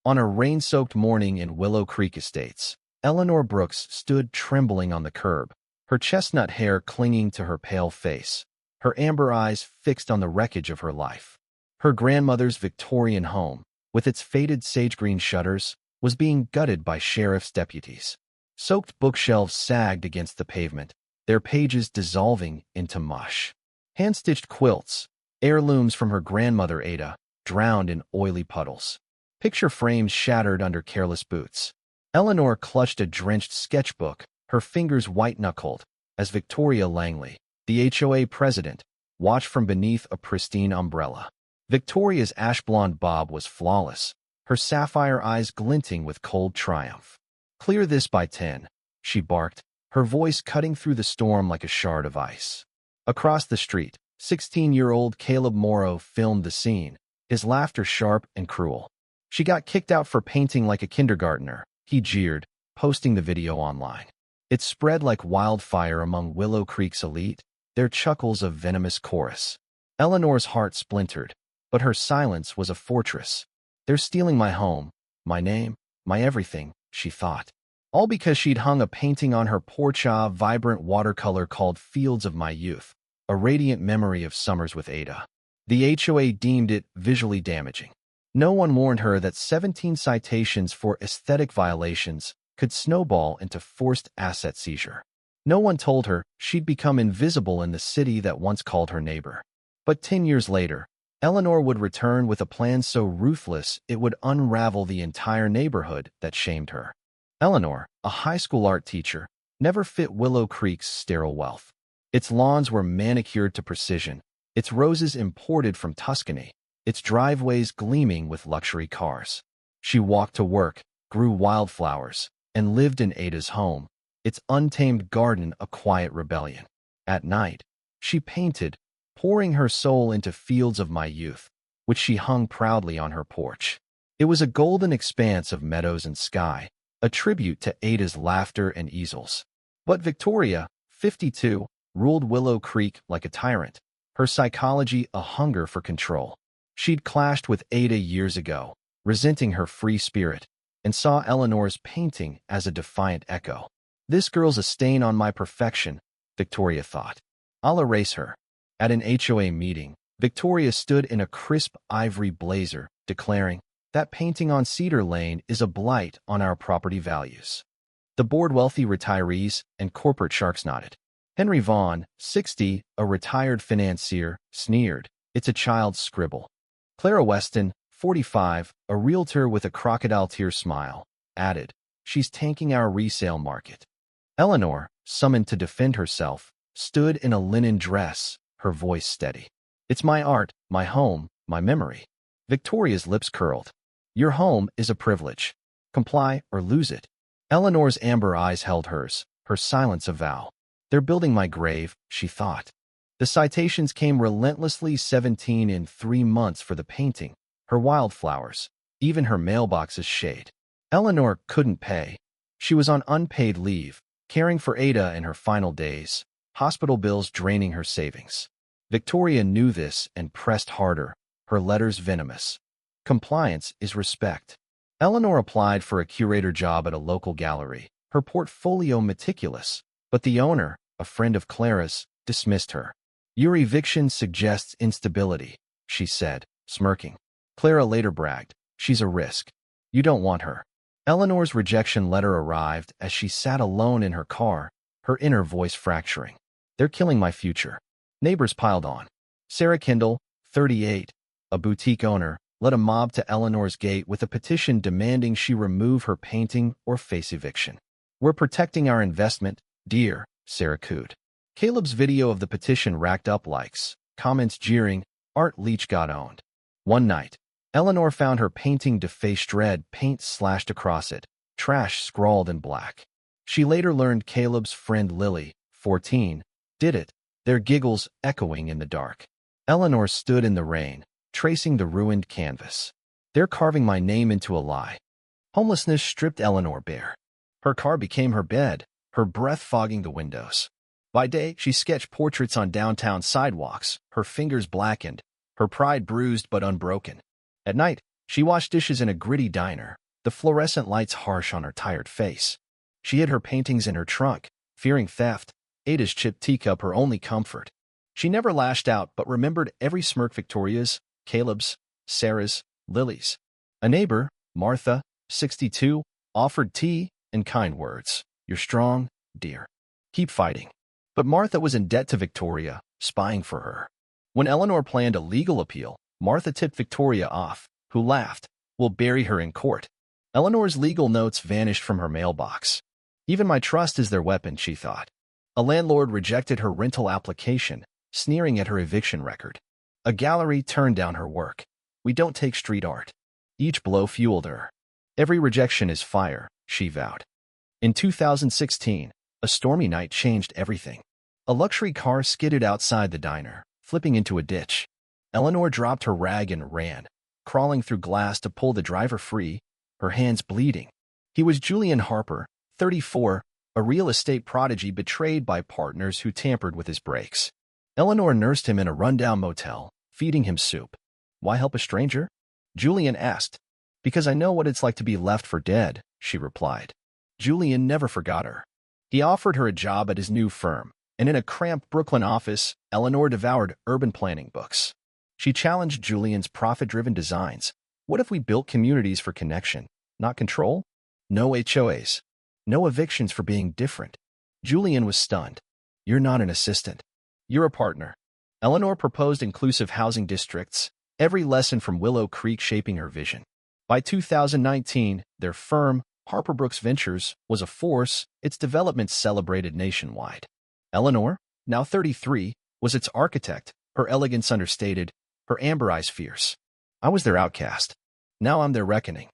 On a rain-soaked morning in Willow Creek Estates, Eleanor Brooks stood trembling on the curb, her chestnut hair clinging to her pale face, her amber eyes fixed on the wreckage of her life. Her grandmother's Victorian home, with its faded sage-green shutters, was being gutted by sheriff's deputies. Soaked bookshelves sagged against the pavement, their pages dissolving into mush. Hand-stitched quilts, heirlooms from her grandmother Ada, drowned in oily puddles. Picture frames shattered under careless boots. Eleanor clutched a drenched sketchbook, her fingers white-knuckled, as Victoria Langley, the HOA president, watched from beneath a pristine umbrella. Victoria's ash-blonde bob was flawless, her sapphire eyes glinting with cold triumph. "Clear this by 10, she barked, her voice cutting through the storm like a shard of ice. Across the street, 16-year-old Caleb Morrow filmed the scene, his laughter sharp and cruel. "She got kicked out for painting like a kindergartner," he jeered, posting the video online. It spread like wildfire among Willow Creek's elite, their chuckles a venomous chorus. Eleanor's heart splintered, but her silence was a fortress. "They're stealing my home, my name, my everything," she thought. All because she'd hung a painting on her porch, a vibrant watercolor called Fields of My Youth, a radiant memory of summers with Ada. The HOA deemed it visually damaging. No one warned her that 17 citations for aesthetic violations could snowball into forced asset seizure. No one told her she'd become invisible in the city that once called her neighbor. But 10 years later, Eleanor would return with a plan so ruthless it would unravel the entire neighborhood that shamed her. Eleanor, a high school art teacher, never fit Willow Creek's sterile wealth. Its lawns were manicured to precision, its roses imported from Tuscany, its driveways gleaming with luxury cars. She walked to work, grew wildflowers, and lived in Ada's home, its untamed garden a quiet rebellion. At night, she painted, pouring her soul into Fields of My Youth, which she hung proudly on her porch. It was a golden expanse of meadows and sky, a tribute to Ada's laughter and easels. But Victoria, 52, ruled Willow Creek like a tyrant, her psychology a hunger for control. She'd clashed with Ada years ago, resenting her free spirit, and saw Eleanor's painting as a defiant echo. "This girl's a stain on my perfection," Victoria thought. "I'll erase her." At an HOA meeting, Victoria stood in a crisp ivory blazer, declaring, "That painting on Cedar Lane is a blight on our property values." The board wealthy retirees and corporate sharks nodded. Henry Vaughn, 60, a retired financier, sneered, "It's a child's scribble." Clara Weston, 45, a realtor with a crocodile tear smile, added, "She's tanking our resale market." Eleanor, summoned to defend herself, stood in a linen dress, her voice steady. "It's my art, my home, my memory." Victoria's lips curled. "Your home is a privilege. Comply or lose it." Eleanor's amber eyes held hers, her silence a vow. "They're building my grave," she thought. The citations came relentlessly, 17 in 3 months for the painting, her wildflowers, even her mailbox's shade. Eleanor couldn't pay. She was on unpaid leave, caring for Ada in her final days, hospital bills draining her savings. Victoria knew this and pressed harder, her letters venomous. "Compliance is respect." Eleanor applied for a curator job at a local gallery, her portfolio meticulous, but the owner, a friend of Clara's, dismissed her. "Your eviction suggests instability," she said, smirking. Clara later bragged, "She's a risk. You don't want her." Eleanor's rejection letter arrived as she sat alone in her car, her inner voice fracturing. "They're killing my future." Neighbors piled on. Sarah Kendall, 38, a boutique owner, led a mob to Eleanor's gate with a petition demanding she remove her painting or face eviction. "We're protecting our investment, dear," Sarah cooed. Caleb's video of the petition racked up likes, comments jeering, "Art Leach got owned." One night, Eleanor found her painting defaced, red paint slashed across it, trash scrawled in black. She later learned Caleb's friend Lily, 14, did it, their giggles echoing in the dark. Eleanor stood in the rain, tracing the ruined canvas. "They're carving my name into a lie." Homelessness stripped Eleanor bare. Her car became her bed, her breath fogging the windows. By day, she sketched portraits on downtown sidewalks, her fingers blackened, her pride bruised but unbroken. At night, She washed dishes in a gritty diner, the fluorescent lights harsh on her tired face. She hid her paintings in her trunk, fearing theft, Ada's chipped teacup her only comfort. She never lashed out but remembered every smirk Victoria's, Caleb's, Sarah's, Lily's. A neighbor, Martha, 62, offered tea and kind words. "You're strong, dear. Keep fighting." But Martha was in debt to Victoria, spying for her. When Eleanor planned a legal appeal, Martha tipped Victoria off, who laughed, "We'll bury her in court." Eleanor's legal notes vanished from her mailbox. Even my trust is their weapon, she thought. A landlord rejected her rental application, sneering at her eviction record. A gallery turned down her work. "We don't take street art." Each blow fueled her. "Every rejection is fire," she vowed. In 2016, a stormy night changed everything. A luxury car skidded outside the diner, flipping into a ditch. Eleanor dropped her rag and ran, crawling through glass to pull the driver free, her hands bleeding. He was Julian Harper, 34, a real estate prodigy betrayed by partners who tampered with his brakes. Eleanor nursed him in a rundown motel, feeding him soup. "Why help a stranger?" Julian asked. "Because I know what it's like to be left for dead," she replied. Julian never forgot her. He offered her a job at his new firm, and in a cramped Brooklyn office, Eleanor devoured urban planning books. She challenged Julian's profit-driven designs. "What if we built communities for connection, not control? No HOAs. No evictions for being different." Julian was stunned. "You're not an assistant. You're a partner." Eleanor proposed inclusive housing districts, every lesson from Willow Creek shaping her vision. By 2019, their firm, Harper Brooks Ventures, was a force, its development celebrated nationwide. Eleanor, now 33, was its architect, her elegance understated, her amber eyes fierce. "I was their outcast. Now I'm their reckoning."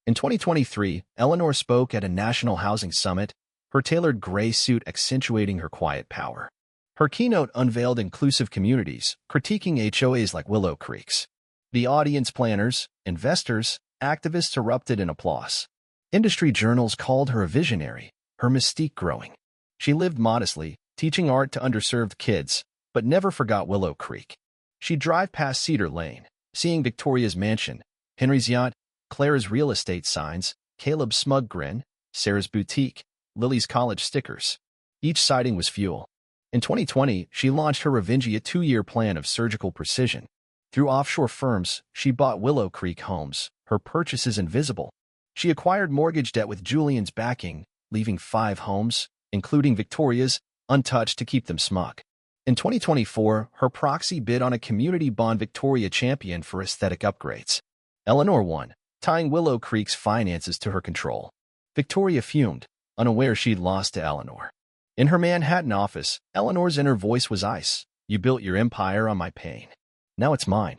In 2023, Eleanor spoke at a national housing summit, her tailored gray suit accentuating her quiet power. Her keynote unveiled inclusive communities, critiquing HOAs like Willow Creek's. The audience planners, investors, activists erupted in applause. Industry journals called her a visionary, her mystique growing. She lived modestly, teaching art to underserved kids, but never forgot Willow Creek. She'd drive past Cedar Lane, seeing Victoria's mansion, Henry's yacht, Clara's real estate signs, Caleb's smug grin, Sarah's boutique, Lily's college stickers. Each sighting was fuel. In 2020, she launched her Revengia 2-year plan of surgical precision. Through offshore firms, she bought Willow Creek homes, her purchases invisible. She acquired mortgage debt with Julian's backing, leaving 5 homes, including Victoria's, untouched to keep them smug. In 2024, her proxy bid on a community bond Victoria championed for aesthetic upgrades. Eleanor won, tying Willow Creek's finances to her control. Victoria fumed, unaware she'd lost to Eleanor. In her Manhattan office, Eleanor's inner voice was ice. "You built your empire on my pain. Now it's mine."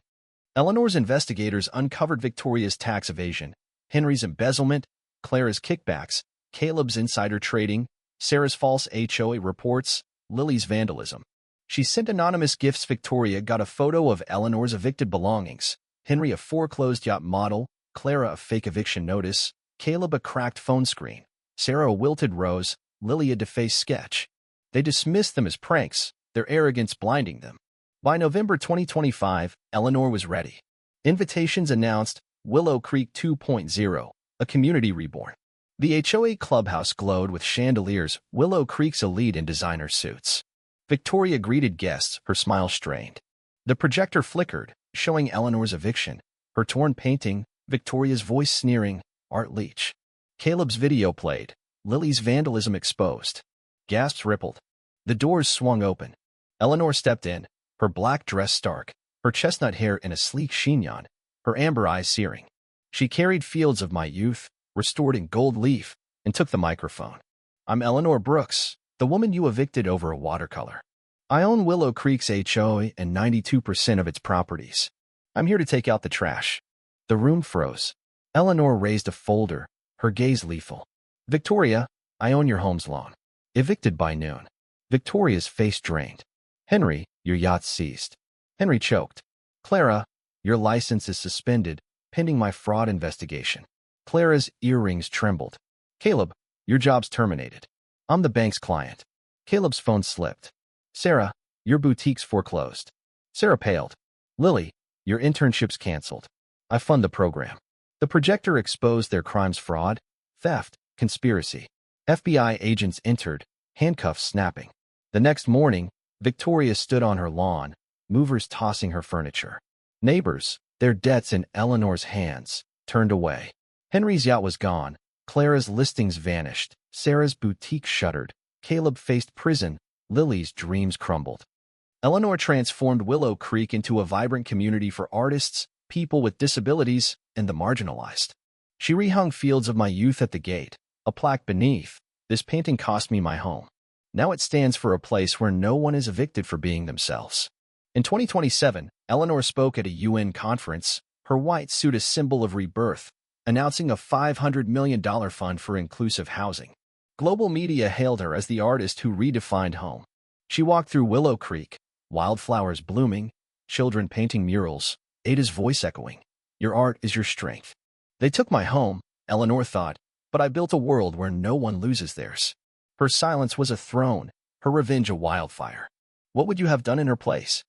Eleanor's investigators uncovered Victoria's tax evasion, Henry's embezzlement, Clara's kickbacks, Caleb's insider trading, Sarah's false HOA reports, Lily's vandalism. She sent anonymous gifts. Victoria got a photo of Eleanor's evicted belongings, Henry a foreclosed yacht model, Clara a fake eviction notice, Caleb a cracked phone screen, Sarah a wilted rose, Lily a defaced sketch. They dismissed them as pranks, their arrogance blinding them. By November 2025, Eleanor was ready. Invitations announced Willow Creek 2.0, a community reborn. The HOA clubhouse glowed with chandeliers, Willow Creek's elite in designer suits. Victoria greeted guests, her smile strained. The projector flickered, showing Eleanor's eviction, her torn painting, Victoria's voice sneering, "Art leech." Caleb's video played, Lily's vandalism exposed. Gasps rippled. The doors swung open. Eleanor stepped in, her black dress stark, her chestnut hair in a sleek chignon, her amber eyes searing. She carried Fields of My Youth, restored in gold leaf, and took the microphone. "I'm Eleanor Brooks, the woman you evicted over a watercolor. I own Willow Creek's HOA and 92% of its properties. I'm here to take out the trash." The room froze. Eleanor raised a folder, her gaze lethal. "Victoria, I own your home's loan. Evicted by noon." Victoria's face drained. "Henry, your yacht's seized." Henry choked. "Clara, your license is suspended, pending my fraud investigation." Clara's earrings trembled. "Caleb, your job's terminated. I'm the bank's client." Caleb's phone slipped. "Sarah, your boutique's foreclosed." Sarah paled. "Lily, your internship's canceled. I fund the program." The projector exposed their crimes: fraud, theft, conspiracy. FBI agents entered, handcuffs snapping. The next morning, Victoria stood on her lawn, movers tossing her furniture. Neighbors, their debts in Eleanor's hands, turned away. Henry's yacht was gone. Clara's listings vanished. Sarah's boutique shuttered. Caleb faced prison. Lily's dreams crumbled. Eleanor transformed Willow Creek into a vibrant community for artists, people with disabilities, and the marginalized. She rehung Fields of My Youth at the gate, a plaque beneath. This painting cost me my home. Now it stands for a place where no one is evicted for being themselves. In 2027, Eleanor spoke at a UN conference, her white suit a symbol of rebirth, announcing a $500 million fund for inclusive housing. Global media hailed her as the artist who redefined home. She walked through Willow Creek, wildflowers blooming, children painting murals, Ada's voice echoing. Your art is your strength. They took my home, Eleanor thought, but I built a world where no one loses theirs. Her silence was a throne, her revenge a wildfire. What would you have done in her place?